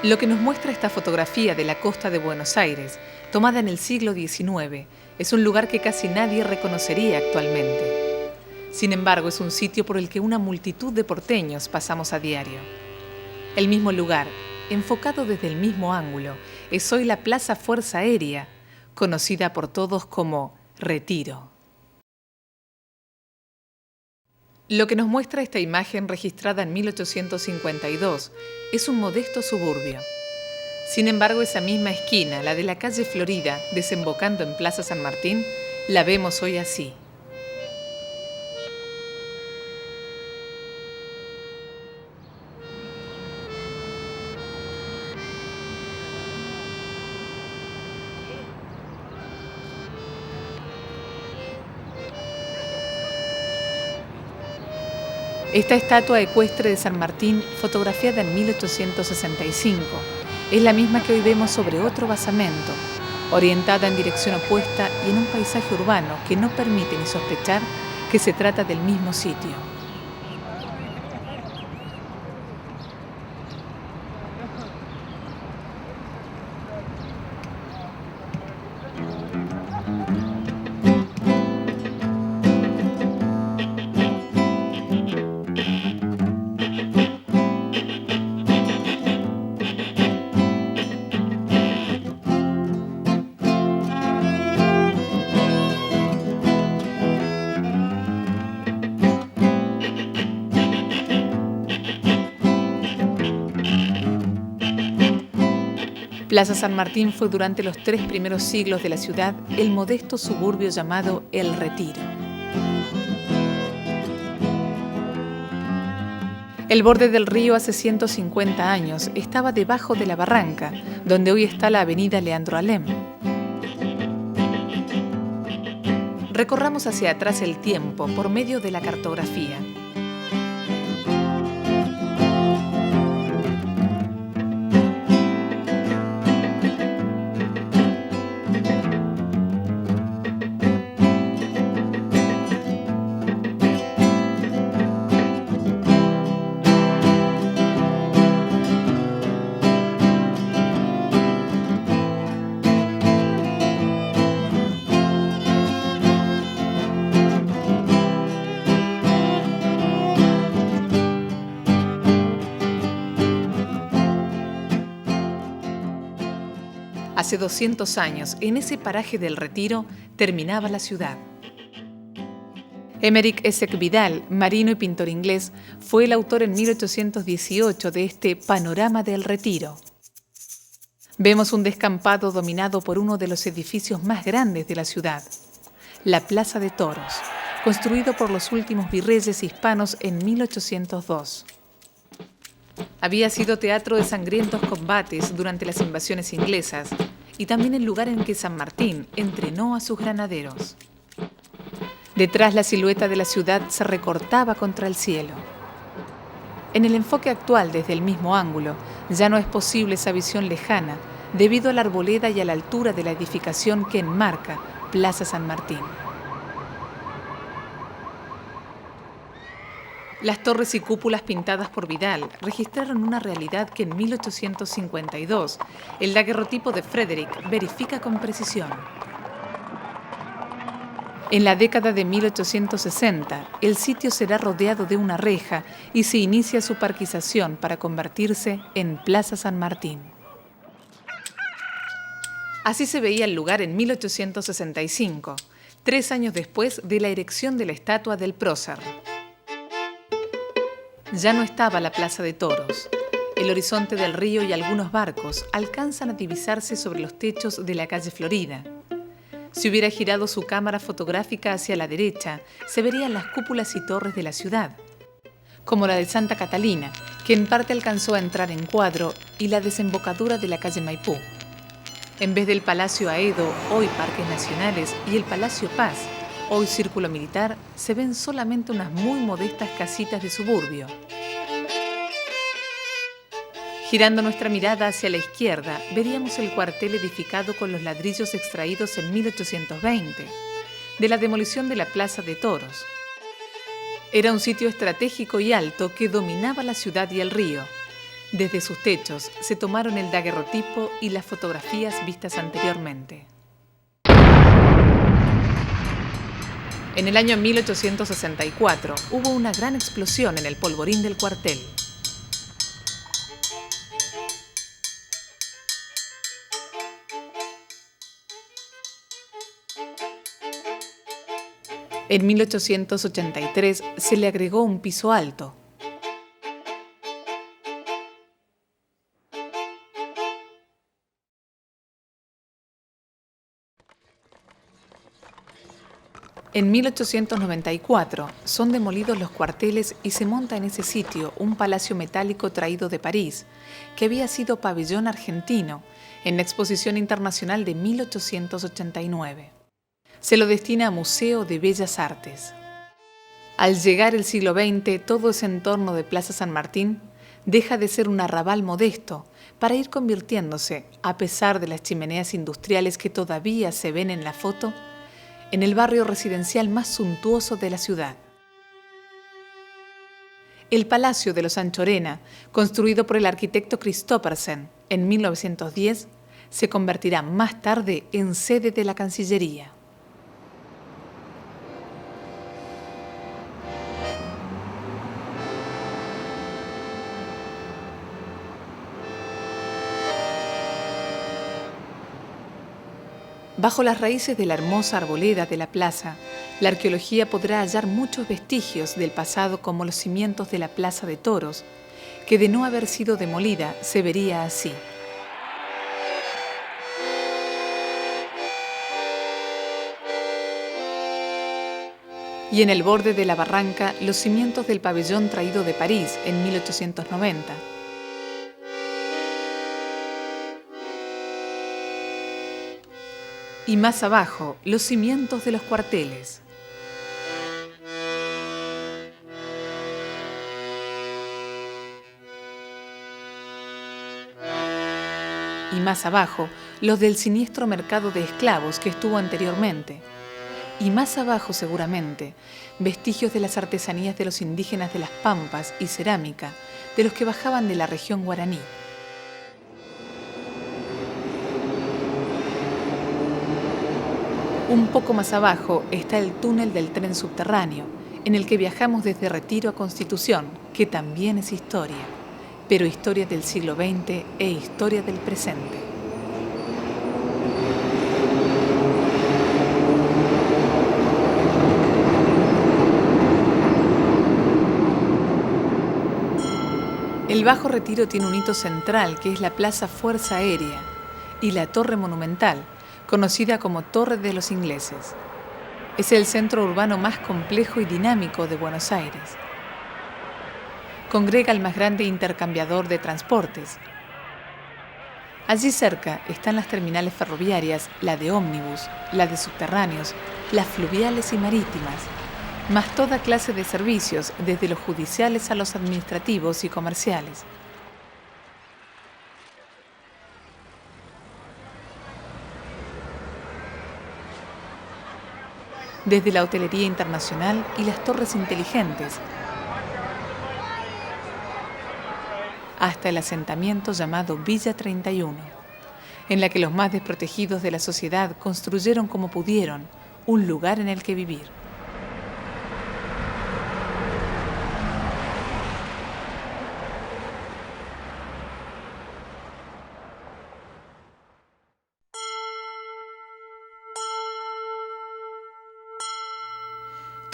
Lo que nos muestra esta fotografía de la costa de Buenos Aires, tomada en el siglo XIX, es un lugar que casi nadie reconocería actualmente. Sin embargo, es un sitio por el que una multitud de porteños pasamos a diario. El mismo lugar, enfocado desde el mismo ángulo, es hoy la Plaza Fuerza Aérea, conocida por todos como Retiro. Lo que nos muestra esta imagen registrada en 1852 es un modesto suburbio. Sin embargo, esa misma esquina, la de la calle Florida, desembocando en Plaza San Martín, la vemos hoy así. Esta estatua ecuestre de San Martín, fotografiada en 1865, es la misma que hoy vemos sobre otro basamento, orientada en dirección opuesta y en un paisaje urbano que no permite ni sospechar que se trata del mismo sitio. Plaza San Martín fue durante los 3 primeros siglos de la ciudad el modesto suburbio llamado El Retiro. El borde del río hace 150 años estaba debajo de la barranca, donde hoy está la avenida Leandro Alem. Recorramos hacia atrás el tiempo por medio de la cartografía. Hace 200 años, en ese paraje del Retiro, terminaba la ciudad. Emerick Essex Vidal, marino y pintor inglés, fue el autor en 1818 de este Panorama del Retiro. Vemos un descampado dominado por uno de los edificios más grandes de la ciudad, la Plaza de Toros, construido por los últimos virreyes hispanos en 1802. Había sido teatro de sangrientos combates durante las invasiones inglesas y también el lugar en que San Martín entrenó a sus granaderos. Detrás, la silueta de la ciudad se recortaba contra el cielo. En el enfoque actual, desde el mismo ángulo, ya no es posible esa visión lejana debido a la arboleda y a la altura de la edificación que enmarca Plaza San Martín. Las torres y cúpulas pintadas por Vidal registraron una realidad que en 1852 el daguerrotipo de Frederick verifica con precisión. En la década de 1860, el sitio será rodeado de una reja y se inicia su parquización para convertirse en Plaza San Martín. Así se veía el lugar en 1865, 3 años después de la erección de la estatua del prócer. Ya no estaba la Plaza de Toros. El horizonte del río y algunos barcos alcanzan a divisarse sobre los techos de la calle Florida. Si hubiera girado su cámara fotográfica hacia la derecha, se verían las cúpulas y torres de la ciudad, como la de Santa Catalina, que en parte alcanzó a entrar en cuadro, y la desembocadura de la calle Maipú. En vez del Palacio Aedo, hoy Parques Nacionales, y el Palacio Paz, hoy Círculo Militar, se ven solamente unas muy modestas casitas de suburbio. Girando nuestra mirada hacia la izquierda, veríamos el cuartel edificado con los ladrillos extraídos en 1820, de la demolición de la Plaza de Toros. Era un sitio estratégico y alto que dominaba la ciudad y el río. Desde sus techos se tomaron el daguerrotipo y las fotografías vistas anteriormente. En el año 1864 hubo una gran explosión en el polvorín del cuartel. En 1883 se le agregó un piso alto. En 1894 son demolidos los cuarteles y se monta en ese sitio un palacio metálico traído de París, que había sido pabellón argentino en la Exposición Internacional de 1889. Se lo destina a Museo de Bellas Artes. Al llegar el siglo XX, todo ese entorno de Plaza San Martín deja de ser un arrabal modesto para ir convirtiéndose, a pesar de las chimeneas industriales que todavía se ven en la foto, en el barrio residencial más suntuoso de la ciudad. El Palacio de los Anchorena, construido por el arquitecto Christophersen en 1910, se convertirá más tarde en sede de la Cancillería. Bajo las raíces de la hermosa arboleda de la plaza, la arqueología podrá hallar muchos vestigios del pasado como los cimientos de la Plaza de Toros, que de no haber sido demolida se vería así. Y en el borde de la barranca, los cimientos del pabellón traído de París en 1890. Y más abajo, los cimientos de los cuarteles. Y más abajo, los del siniestro mercado de esclavos que estuvo anteriormente. Y más abajo, seguramente, vestigios de las artesanías de los indígenas de las Pampas y cerámica, de los que bajaban de la región guaraní. Un poco más abajo está el túnel del tren subterráneo, en el que viajamos desde Retiro a Constitución, que también es historia, pero historia del siglo XX e historia del presente. El Bajo Retiro tiene un hito central, que es la Plaza Fuerza Aérea y la Torre Monumental, conocida como Torre de los Ingleses. Es el centro urbano más complejo y dinámico de Buenos Aires. Congrega el más grande intercambiador de transportes. Allí cerca están las terminales ferroviarias, la de ómnibus, la de subterráneos, las fluviales y marítimas, más toda clase de servicios, desde los judiciales a los administrativos y comerciales. Desde la hotelería internacional y las torres inteligentes, hasta el asentamiento llamado Villa 31, en la que los más desprotegidos de la sociedad construyeron como pudieron un lugar en el que vivir.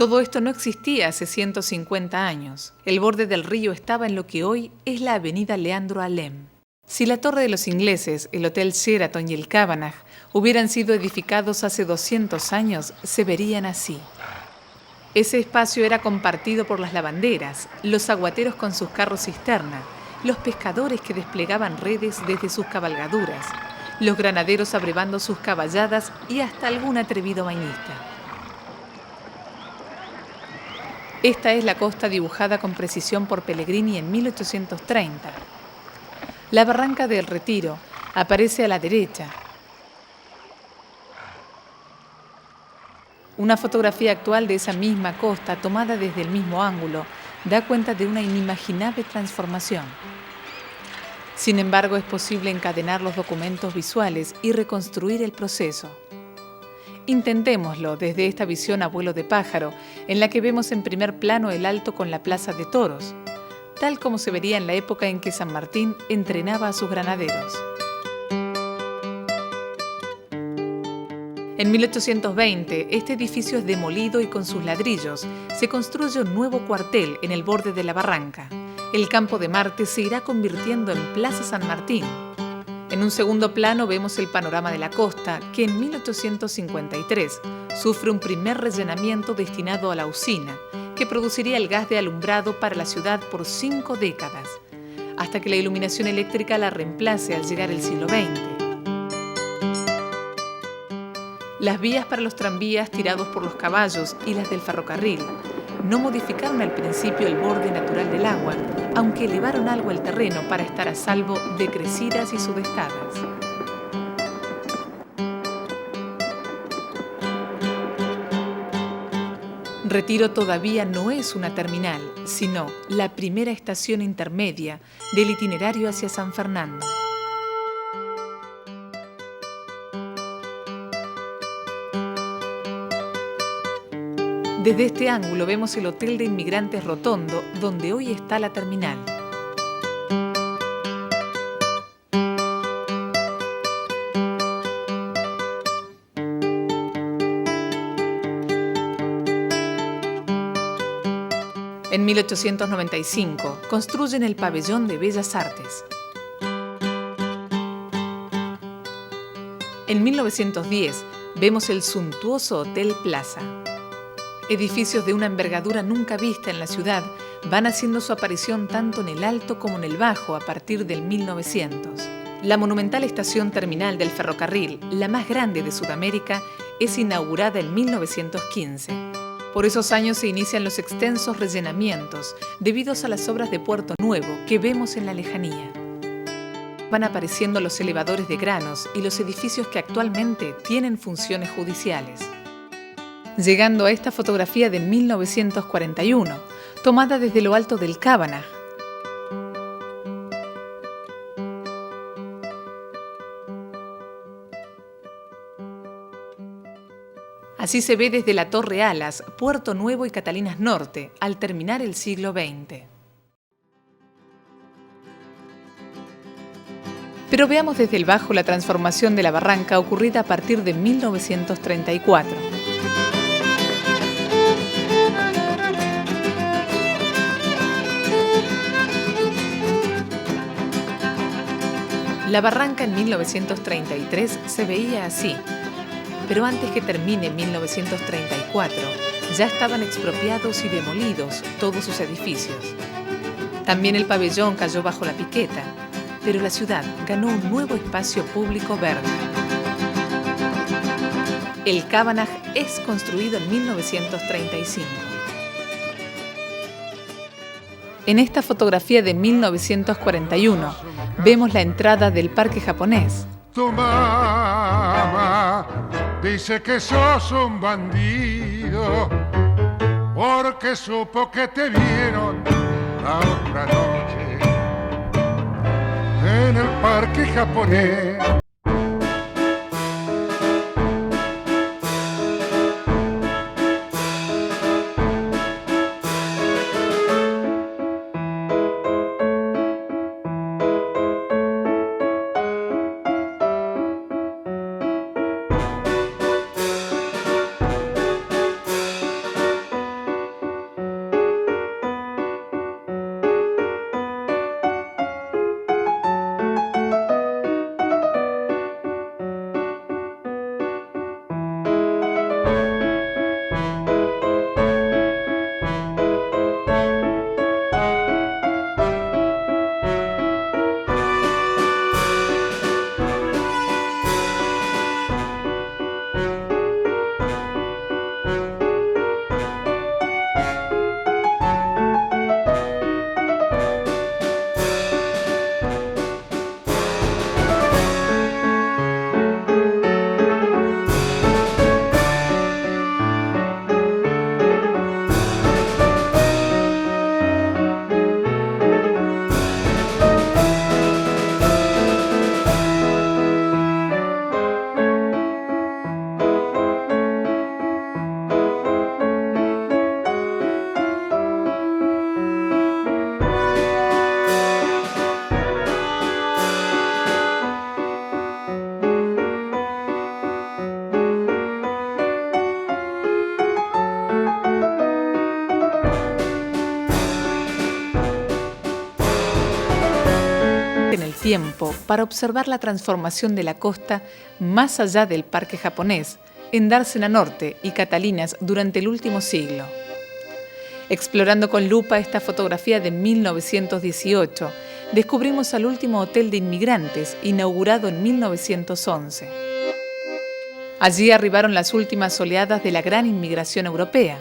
Todo esto no existía hace 150 años. El borde del río estaba en lo que hoy es la avenida Leandro Alem. Si la Torre de los Ingleses, el Hotel Sheraton y el Cavanagh hubieran sido edificados hace 200 años, se verían así. Ese espacio era compartido por las lavanderas, los aguateros con sus carros cisterna, los pescadores que desplegaban redes desde sus cabalgaduras, los granaderos abrevando sus caballadas y hasta algún atrevido bañista. Esta es la costa dibujada con precisión por Pellegrini en 1830. La barranca del Retiro aparece a la derecha. Una fotografía actual de esa misma costa, tomada desde el mismo ángulo, da cuenta de una inimaginable transformación. Sin embargo, es posible encadenar los documentos visuales y reconstruir el proceso. Intentémoslo desde esta visión a vuelo de pájaro, en la que vemos en primer plano el Alto con la Plaza de Toros, tal como se vería en la época en que San Martín entrenaba a sus granaderos. En 1820, este edificio es demolido y con sus ladrillos se construye un nuevo cuartel en el borde de la barranca. El Campo de Marte se irá convirtiendo en Plaza San Martín. En un segundo plano vemos el panorama de la costa, que en 1853 sufre un primer rellenamiento destinado a la usina, que produciría el gas de alumbrado para la ciudad por 5 décadas, hasta que la iluminación eléctrica la reemplace al llegar el siglo XX. Las vías para los tranvías tirados por los caballos y las del ferrocarril no modificaron al principio el borde natural del agua, aunque elevaron algo el terreno para estar a salvo de crecidas y sudestadas. Retiro todavía no es una terminal, sino la primera estación intermedia del itinerario hacia San Fernando. Desde este ángulo vemos el Hotel de Inmigrantes Rotondo, donde hoy está la terminal. En 1895 construyen el Pabellón de Bellas Artes. En 1910 vemos el suntuoso Hotel Plaza. Edificios de una envergadura nunca vista en la ciudad van haciendo su aparición tanto en el alto como en el bajo a partir del 1900. La monumental estación terminal del ferrocarril, la más grande de Sudamérica, es inaugurada en 1915. Por esos años se inician los extensos rellenamientos debidos a las obras de Puerto Nuevo que vemos en la lejanía. Van apareciendo los elevadores de granos y los edificios que actualmente tienen funciones judiciales. Llegando a esta fotografía de 1941, tomada desde lo alto del Cabanag. Así se ve desde la Torre Alas, Puerto Nuevo y Catalinas Norte, al terminar el siglo XX. Pero veamos desde el bajo la transformación de la barranca ocurrida a partir de 1934. La barranca en 1933 se veía así, pero antes que termine 1934 ya estaban expropiados y demolidos todos sus edificios. También el pabellón cayó bajo la piqueta, pero la ciudad ganó un nuevo espacio público verde. El Cabanag es construido en 1935. En esta fotografía de 1941 vemos la entrada del Parque Japonés. Tu mamá dice que sos un bandido porque supo que te vieron la otra noche en el Parque Japonés. tiempo para observar la transformación de la costa más allá del Parque Japonés, en Dársena Norte y Catalinas durante el último siglo. Explorando con lupa esta fotografía de 1918, descubrimos al último hotel de inmigrantes, inaugurado en 1911. Allí arribaron las últimas oleadas de la gran inmigración europea.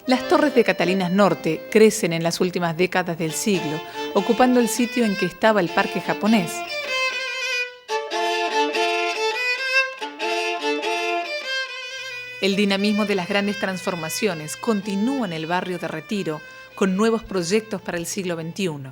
Las torres de Catalinas Norte crecen en las últimas décadas del siglo, ocupando el sitio en que estaba el Parque Japonés. El dinamismo de las grandes transformaciones continúa en el barrio de Retiro, con nuevos proyectos para el siglo XXI.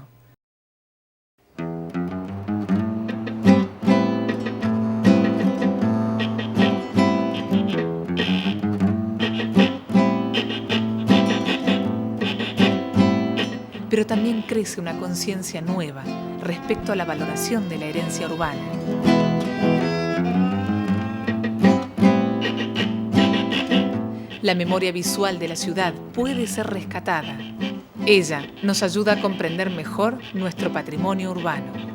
Pero también crece una conciencia nueva respecto a la valoración de la herencia urbana. La memoria visual de la ciudad puede ser rescatada. Ella nos ayuda a comprender mejor nuestro patrimonio urbano.